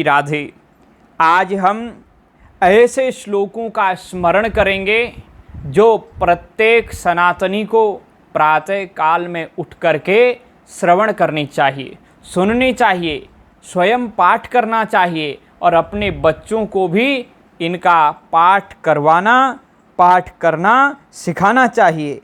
राधे। आज हम ऐसे श्लोकों का स्मरण करेंगे जो प्रत्येक सनातनी को प्रातः काल में उठ करके श्रवण करनी चाहिए, सुननी चाहिए, स्वयं पाठ करना चाहिए और अपने बच्चों को भी इनका पाठ करना सिखाना चाहिए।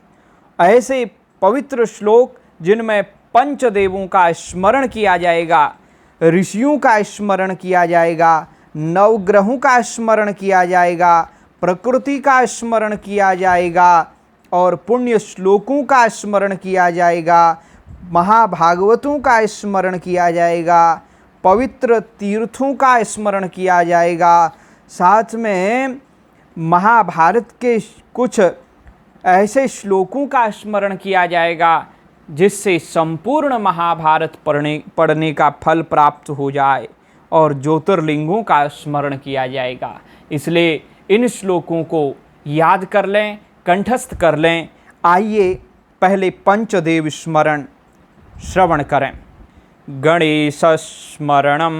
ऐसे पवित्र श्लोक जिनमें पंचदेवों का स्मरण किया जाएगा, ऋषियों का स्मरण किया जाएगा, नवग्रहों का स्मरण किया जाएगा, प्रकृति का स्मरण किया जाएगा और पुण्य श्लोकों का स्मरण किया जाएगा, महाभागवतों का स्मरण किया जाएगा, पवित्र तीर्थों का स्मरण किया जाएगा, साथ में महाभारत के कुछ ऐसे श्लोकों का स्मरण किया जाएगा जिससे संपूर्ण महाभारत पढ़ने का फल प्राप्त हो जाए और ज्योतिर्लिंगों का स्मरण किया जाएगा। इसलिए इन श्लोकों को याद कर लें, कंठस्थ कर लें। आइए पहले पंचदेव स्मरण श्रवण करें। गणेश स्मरणम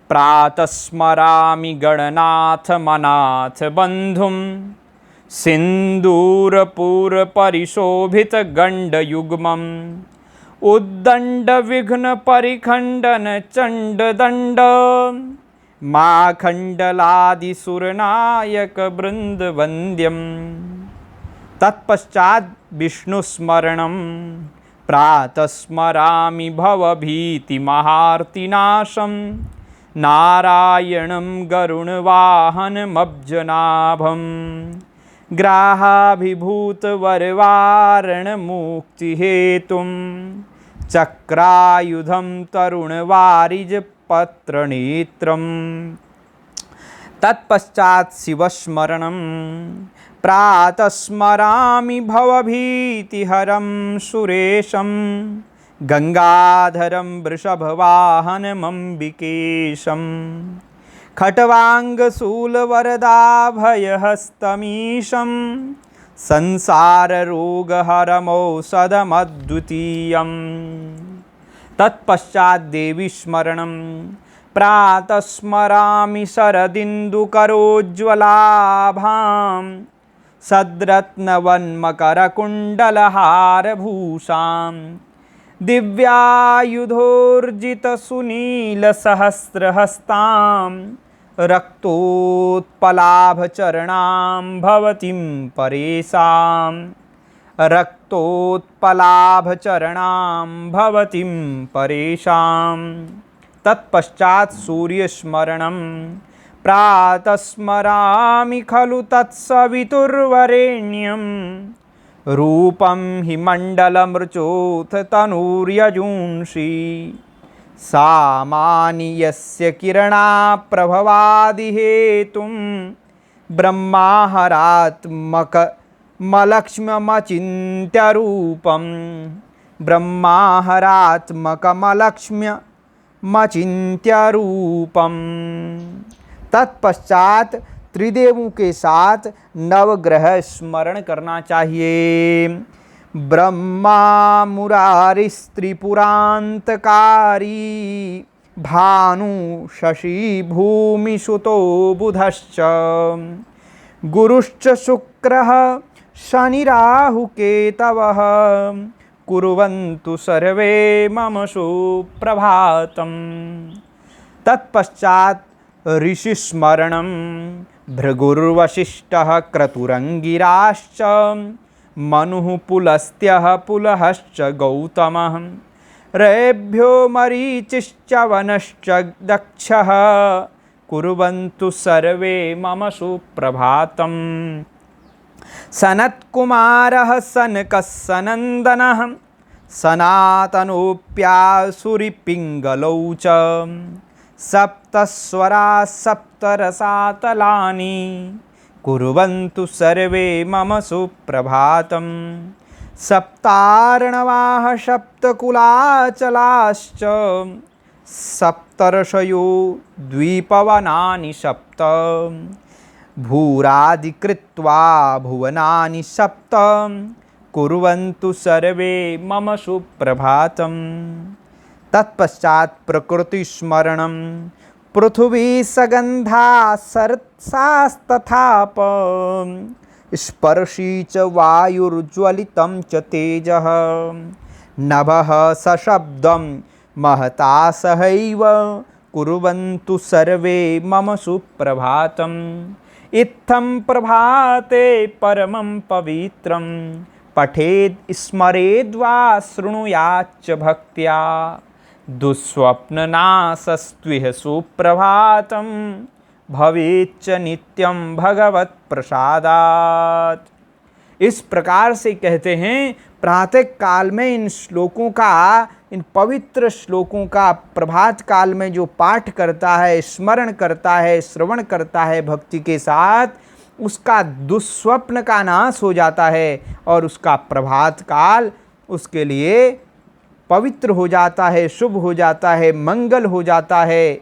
प्रातः स्मरामि गणनाथ मनाथ बंधुम सिंदूरपूर परिशोभित गंडयुग्मम् उद्दंड विघ्न परिखंडन चंड दंड माखंडलादि सुरनायक बृंद वंद्यम। तत्पश्चात विष्णु स्मरणम प्रातः स्मरामि भवभीति महार्तिनाशम नारायणं गरुणवाहनमब्जनाभं ग्राहाभिभूत वरवारण मुक्ति हेतुं चक्रायुधं तरुणवारिज पत्रनेत्रम्। तत्पश्चात् शिवस्मरणं प्रातः स्मरामि भवभीतिहरं सुरेशं गंगाधरं वृषभवाहनमम्बिकेशं खट्वांगशूलवरदाभयहस्तमीशं संसाररोगहरमौषधमद्वितीयम्। तत्पश्चात् देवी स्मरणं प्रातः स्मरामि शरदिन्दुकरोज्ज्वलाभां सद्रत्नवन्मकरकुण्डलहारभूषां दिव्यायुधोर्जितसुनीलसहस्रहस्तां रक्तोत्पलाभचरणां भवतीं परेशां रक्तोत्पलाभचरणां भवतीं परेशां। तत्पश्चात् सूर्यस्मरणं प्रातः स्मरामि खलु तत्सवितुर्वरेण्यं रूपं हि मण्डलमृचोऽथ तनूर्यजूंषि सामानि यस्य किरणाप्रभवादिहेतुं ब्रह्माहरात्मकमलक्ष्म्यमचिन्त्यरूपं ब्रह्माहरात्मकमलक्ष्म्यमचिन्त्यरूपम्। तत्पश्चात त्रिदेवों के साथ नवग्रह स्मरण करना चाहिए। ब्रह्मा मुरारिस्त्रिपुरान्तकारी भानु शशि भूमि सुतो बुधश्च गुरुश्च शुक्रः शनि राहु केतवः कुर्वन्तु सर्वे मम सुप्रभातम्। तत्पश्चात् ऋषिस्मरणं भृगुर्वसिष्ठः क्रतुरङ्गिराश्च मनुः पुलस्त्यः पुलहश्च गौतमः रेभ्यो मरीचिश्च वनश्च दक्षः कुर्वन्तु सर्वे मम सुप्रभातम्। सनत्कुमारः सनकः सनन्दनः सनातनोऽप्यासुरिपिङ्गलौ च सप्तस्वरा सप्तरसातलानि कुर्वन्तु सर्वे मम सुप्रभातम्। सप्तार्णवाः सप्तकुलाचलाश्च सप्तर्षयो द्वीपवनानि सप्त भूरादिकृत्वा भुवनानि सप्त कुर्वन्तु सर्वे मम सुप्रभातम्। तत्पश्चात् प्रकृति स्मरणं पृथ्वी सगंधा सरसास्तथाप स्पर्शी च वायुर्ज्वलितं च तेजः नभः सशब्दं महता सहैव कुर्वन्तु सर्वे मम सुप्रभातम् इत्थं प्रभाते परमं पवित्रं पठेत् स्मरेद्वा शृणुयाच्च भक्त्या दुःस्वप्ननाशस्त्विह सुप्रभातं भवेच्च नित्यं भगवत प्रसादात्। इस प्रकार से कहते हैं, प्रातः काल में इन श्लोकों का, इन पवित्र श्लोकों का प्रभात काल में जो पाठ करता है, स्मरण करता है, श्रवण करता है भक्ति के साथ, उसका दुस्वप्न का नाश हो जाता है और उसका प्रभात काल उसके लिए पवित्र हो जाता है, शुभ हो जाता है, मंगल हो जाता है।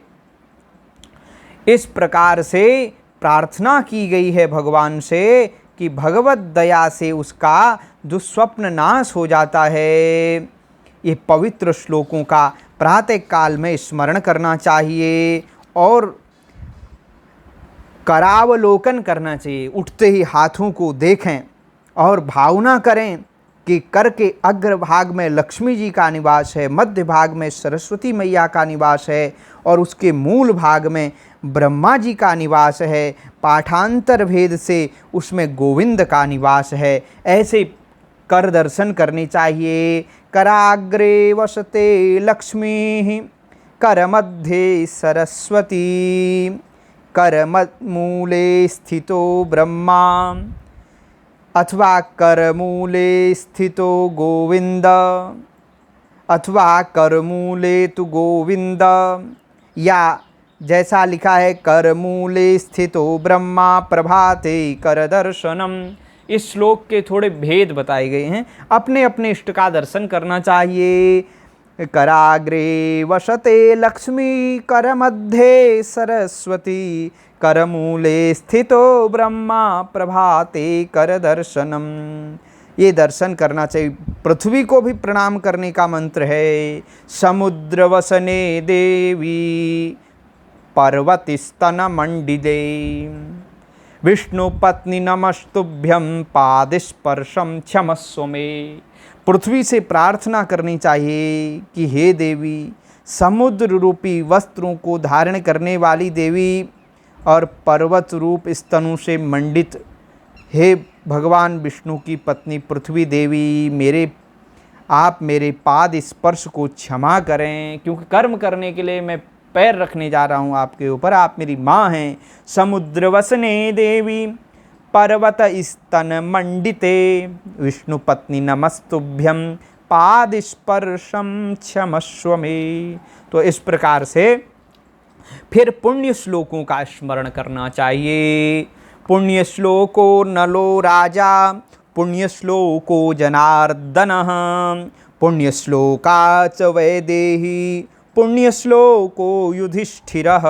इस प्रकार से प्रार्थना की गई है भगवान से कि भगवत दया से उसका दुस्वप्न नाश हो जाता है। ये पवित्र श्लोकों का प्रातः काल में स्मरण करना चाहिए और करावलोकन करना चाहिए। उठते ही हाथों को देखें और भावना करें कि कर के अग्र भाग में लक्ष्मी जी का निवास है, मध्य भाग में सरस्वती मैया का निवास है और उसके मूल भाग में ब्रह्मा जी का निवास है। पाठांतर भेद से उसमें गोविंद का निवास है। ऐसे कर दर्शन करने चाहिए। कराग्रे वसते लक्ष्मी कर मध्ये सरस्वती कर मूले स्थितो ब्रह्मा अथवा करमूले स्थितो गोविंद अथवा करमूले तु गोविंद, या जैसा लिखा है करमूले स्थितो ब्रह्मा प्रभाते कर दर्शनम। इस श्लोक के थोड़े भेद बताए गए हैं। अपने अपने इष्ट का दर्शन करना चाहिए। कराग्रे वसते लक्ष्मी कर मध्ये सरस्वती करमूले स्थितो ब्रह्मा प्रभाते कर दर्शनम। ये दर्शन करना चाहिए। पृथ्वी को भी प्रणाम करने का मंत्र है। समुद्र वसने देवी पर्वतिस्तन मंडिले विष्णु पत्नी नमस्तुभ्यं पादस्पर्शम क्षमस्व मे। पृथ्वी से प्रार्थना करनी चाहिए कि हे देवी, समुद्र रूपी वस्त्रों को धारण करने वाली देवी और पर्वत रूप स्तनों से मंडित हे भगवान विष्णु की पत्नी पृथ्वी देवी, आप मेरे पाद स्पर्श को क्षमा करें, क्योंकि कर्म करने के लिए मैं पैर रखने जा रहा हूँ आपके ऊपर। आप मेरी माँ हैं। समुद्र वसने देवी पर्वत स्तन मंडिते विष्णु पत्नी नमस्तुभ्यं पाद स्पर्शम क्षमस्व मे। तो इस प्रकार से फिर पुण्य श्लोकों का स्मरण करना चाहिए। पुण्य श्लोको नलो राजा पुण्य श्लोको जनार्दनः पुण्य श्लोका च वैदेही पुण्य श्लोको युधिष्ठिरः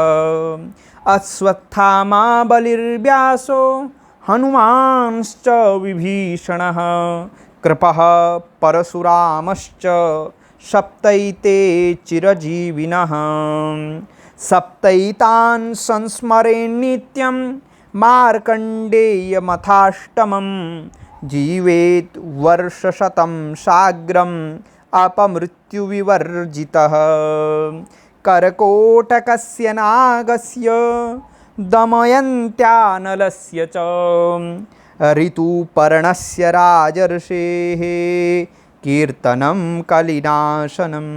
अश्वत्थामा बलिर्व्यासो हनुमांश्च विभीषणः कृपः परशुरामश्च सप्तैते चिरजीविनः सप्तैतान् संस्मरेन् नित्यं मार्कण्डेयमथाष्टमं जीवेत् वर्षशतं साग्रम् अपमृत्युविवर्जितः करकोटकस्य नागस्य दमयन्त्यानलस्य च ऋतुपर्णस्य राजर्षेः कीर्तनं कलिनाशनं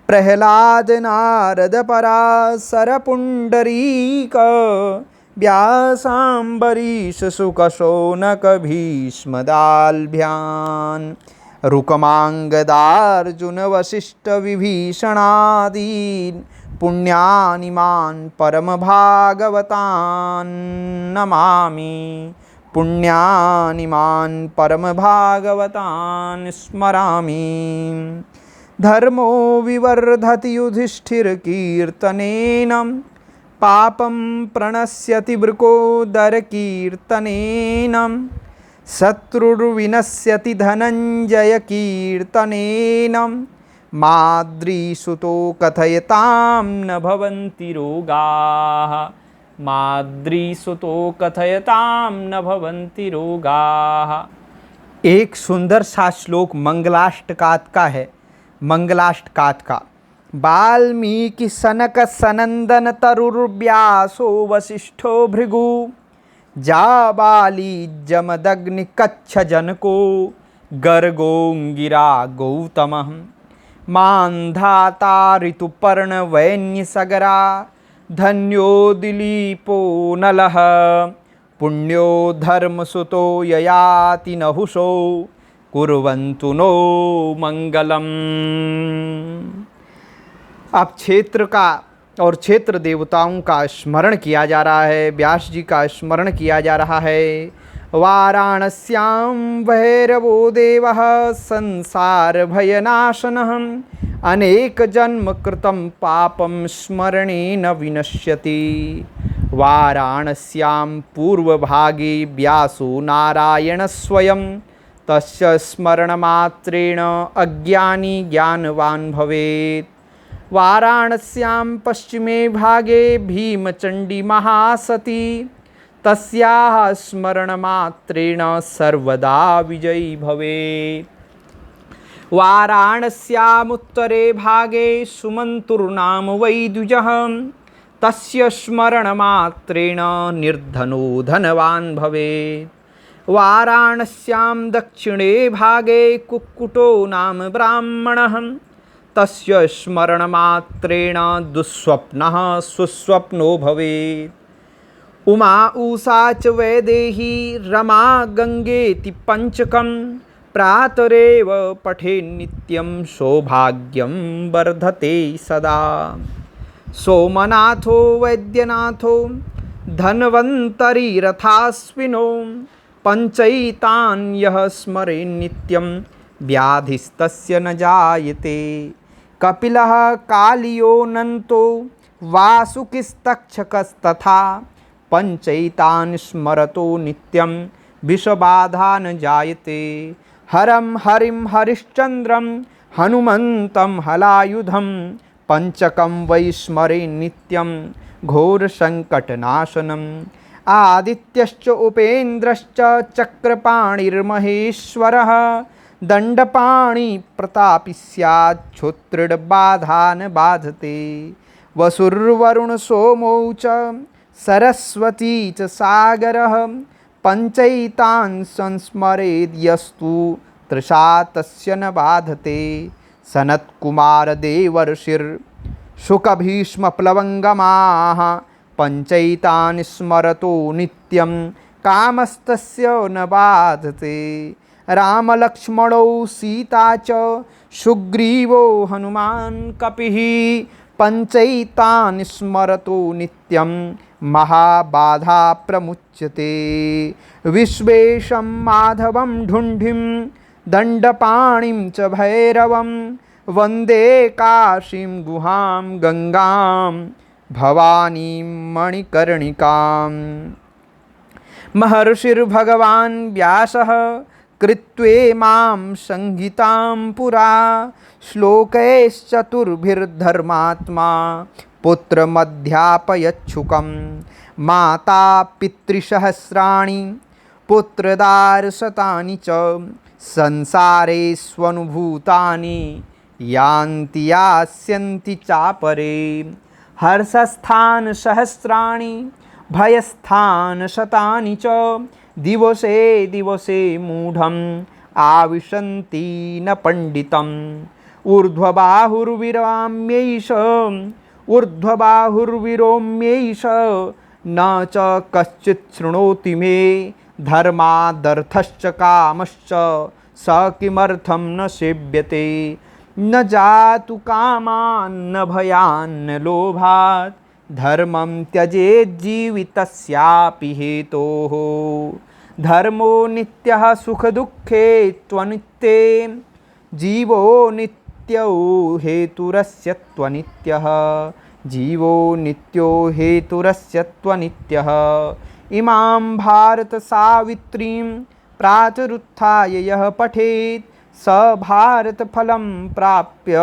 प्रह्लाद नारद पराशर पुण्डरीक व्यासाम्बरीश शुक शौनक भीष्मदाल्भ्यान् रुकमांगदार्जुन वसिष्ठ विभीषणादीन् पुण्यानिमान् परम भागवतान् नमामि पुण्यानिमान् परम भागवतान् स्मरामि। धर्मो विवर्धति युधिष्ठिर कीर्तनेन पापं प्रणश्यति वृकोदर कीर्तनेन शत्रुर्विनश्यति धनञ्जय कीर्तनेन माद्रीसुतो कथयतां न भवन्ति रोगाः। माद्रीसुतो कथयतां न भवन्ति रोगाः। एक सुंदर सा श्लोक मंगलाष्टकात का है। मंगलाष्टकात का वाल्मीकि सनक सनंदन तरुर्व्यासो वसिष्ठो भृगु जाबाली जमदग्नि कच्छ जनको गर्गोंगिरा गौतमः मान्धाता ऋतुपर्ण वैन्यसगरा धन्यो दिलीपो नलः पुण्यो धर्मसुतो ययाति नहुषो कुर्वन्तु नो मंगलम। अब क्षेत्र का और क्षेत्र देवताओं का स्मरण किया जा रहा है, व्यास जी का स्मरण किया जा रहा है। वाराणस्यां भैरवो देवः संसार भयनाशनः अनेक जन्म कृतं पापं स्मरणेन विनश्यति। वाराणस्यां पूर्वभागे व्यासो नारायण स्वयं तस्य स्मरणमात्रेण अज्ञानी ज्ञानवान् भवेत्। वाराणस्यां पश्चिमे भागे भीमचण्डी महासती तस्याः स्मरणमात्रेण सर्वदा विजयी भवेत्। वाराणस्यामुत्तरे भागे सुमन्तुर्नाम वैदुजः तस्य स्मरणमात्रेण निर्धनो धनवान् भवेत्। वाराणस्यां दक्षिणे भागे कुक्कुटो नाम ब्राह्मणः तस्य स्मरणमात्रेण दुःस्वप्नः सुस्वप्नो भवेत्। उमा उषा च वैदेही रमा गंगेति पंचकं प्रातरेव पठेन्नित्यं सौभाग्यं वर्धते सदा। सोमनाथो वैद्यनाथो धन्वन्तरी रथास्विनो पंचैतान् यः स्मरेन्नित्यं व्याधिस्तस्य न जायते। कपिलः कालियोऽनन्तो वासुकिस्तक्षकस्तथा पंचैतान् स्मरतो नित्यं विषबाधा न जायते। हरं हरिं हरिश्चन्द्रं हनुमन्तं हलायुधं पंचकं वै स्मरेन् नित्यं घोरसङ्कटनाशनम्। आदित्यश्च उपेन्द्रश्च चक्रपाणिर्महेश्वरः दण्डपाणि प्रतापी स्यात् क्षुत्रिड्बाधा न बाधते। वसुर्वरुण सोमौ च सरस्वती च सागरः पंचैतान् संस्मरेद् यस्तु तृषा तस्य न बाधते। सनत्कुमार देवर्षिर्शुकभीष्मप्लवङ्गमाः पंचैतान् स्मरतो नित्यं कामस्तस्य न बाधते। रामलक्ष्मणौ सीता च सुग्रीवो हनुमान् कपिः पंचैतान् स्मरतो नित्यं महाबाधा प्रमुच्यते। विश्वेशं माधवं ढुण्ढिं दण्डपाणिं च भैरवं वन्दे काशीं गुहां गंगां भवानीं मणिकर्णिकाम्। महर्षिर्भगवान् व्यासः कृत्वेमां संहितां पुरा श्लोकैश्चतुर्भिर्धर्मात्मा पुत्रमध्यापयच्छुकं। माता पितृसहस्राणि पुत्रदारशतानि च संसारेष्वनुभूतानि यान्ति यास्यन्ति चापरे। हर्षस्थान सहस्राणि भयस्थान शतानि च दिवसे दिवसे मूढ़म आविशन्ति न पंडितम्। ऊर्ध्वबाहुर्विराम्यैष ऊर्ध्वबाहुर्विरोम्यैष न च कश्चित् शृणोति मे धर्मादर्थश्च कामश्च स किमर्थं न सेव्यते। न जातु कामान्न भयान्न लोभात् धर्मं त्यजेज्जीवितस्यापि हेतोः। धर्मो नित्यः सुखदुःखे त्वनित्ये जीवो नित्यो हेतुरस्य त्वनित्यः। जीवो नित्यो हेतुरस्य त्वनित्यः। इमां भारत सावित्रीं प्रातरुत्थाय यः पठेत् स भारत फलम प्राप्य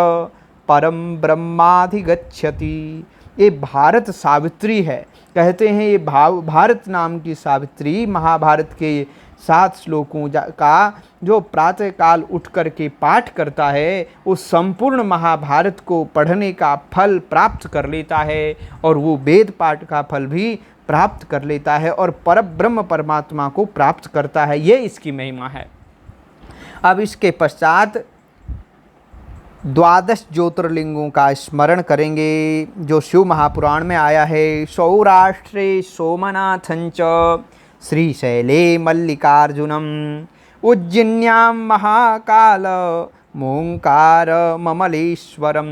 परम ब्रह्माधिगच्छति। ये भारत सावित्री है, कहते हैं ये भारत नाम की सावित्री महाभारत के 7 श्लोकों का जो प्रातः काल उठ कर के पाठ करता है, उस संपूर्ण महाभारत को पढ़ने का फल प्राप्त कर लेता है और वो वेद पाठ का फल भी प्राप्त कर लेता है और परब्रह्म परमात्मा को प्राप्त करता है। ये इसकी महिमा है। अब इसके पश्चात 12 ज्योतिर्लिंगों का स्मरण करेंगे जो शिव महापुराण में आया है। सौराष्ट्रे सोमनाथंच श्रीशैले मल्लिकार्जुनम उज्जयिन्यां महाकाल मोंकार ममलेश्वरम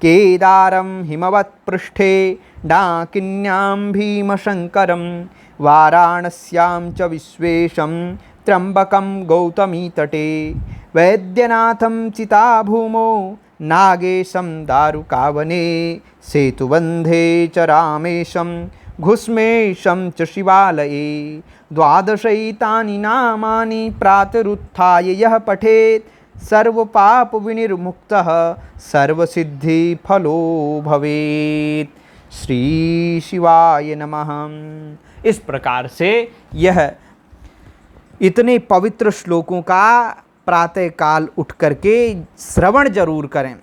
केदारम हिमवत्पृष्ठे डाकिन्यां भीमशंकरम वाराणस्यां च विश्वेशं त्र्यंबकं गौतमीतटे वैद्यनाथं चिताभूमो नागेशं दारुकावने सेतुबन्धे च रामेशं घुस्मेशं च शिवालये 12 नामानि प्रातरुत्थाय यः पठेत् सर्वपाप विनिर्मुक्तः सर्वसिद्धिफलो भवेत्। श्री शिवाय नमः। इस प्रकार से यह इतने पवित्र श्लोकों का प्रातः काल उठ करके श्रवण जरूर करें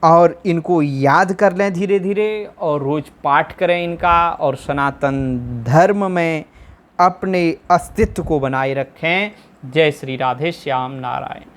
और इनको याद कर लें धीरे धीरे और रोज पाठ करें इनका और सनातन धर्म में अपने अस्तित्व को बनाए रखें। जय श्री राधे श्याम नारायण।